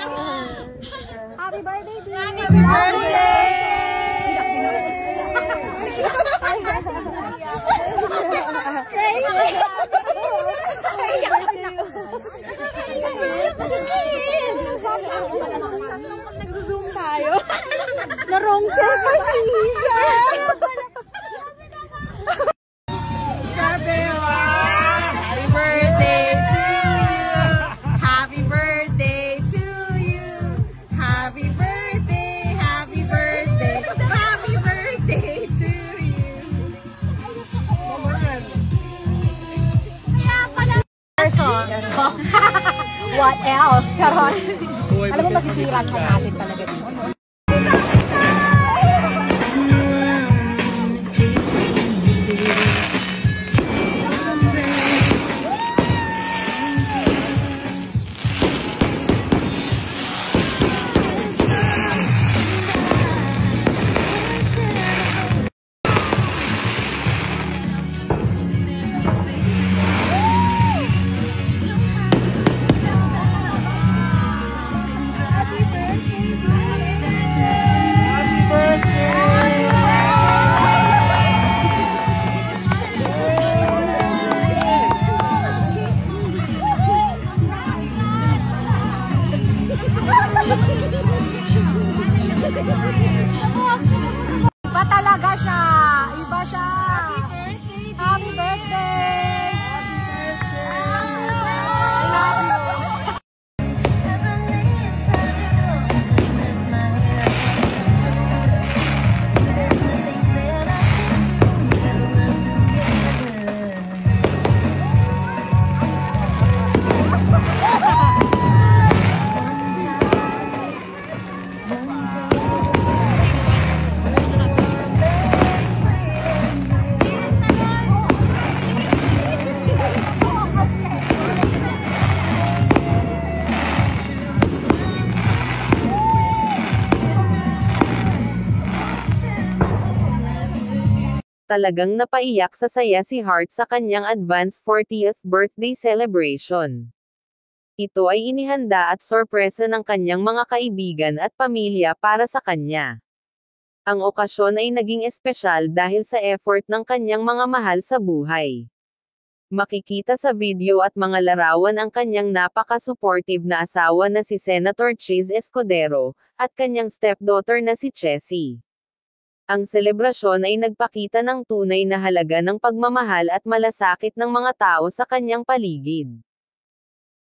Happy birthday, Dee! Happy birthday! Nag-zoom tayo. Na-wrong set pa si Isa. Happy birthday to you! Happy birthday to you! Happy birthday! Happy birthday! Happy birthday to you! What else? Charot. Alam mo, masisiran ka natin talaga dito. Iba talaga siya. Iba siya. Happy birthday. I love you. Talagang napaiyak sa saya si Heart sa kanyang advance 40th birthday celebration. Ito ay inihanda at sorpresa ng kanyang mga kaibigan at pamilya para sa kanya. Ang okasyon ay naging espesyal dahil sa effort ng kanyang mga mahal sa buhay. Makikita sa video at mga larawan ang kanyang napaka-supportive na asawa na si Senator Chis Escudero, at kanyang stepdaughter na si Chessy. Ang selebrasyon ay nagpakita ng tunay na halaga ng pagmamahal at malasakit ng mga tao sa kanyang paligid.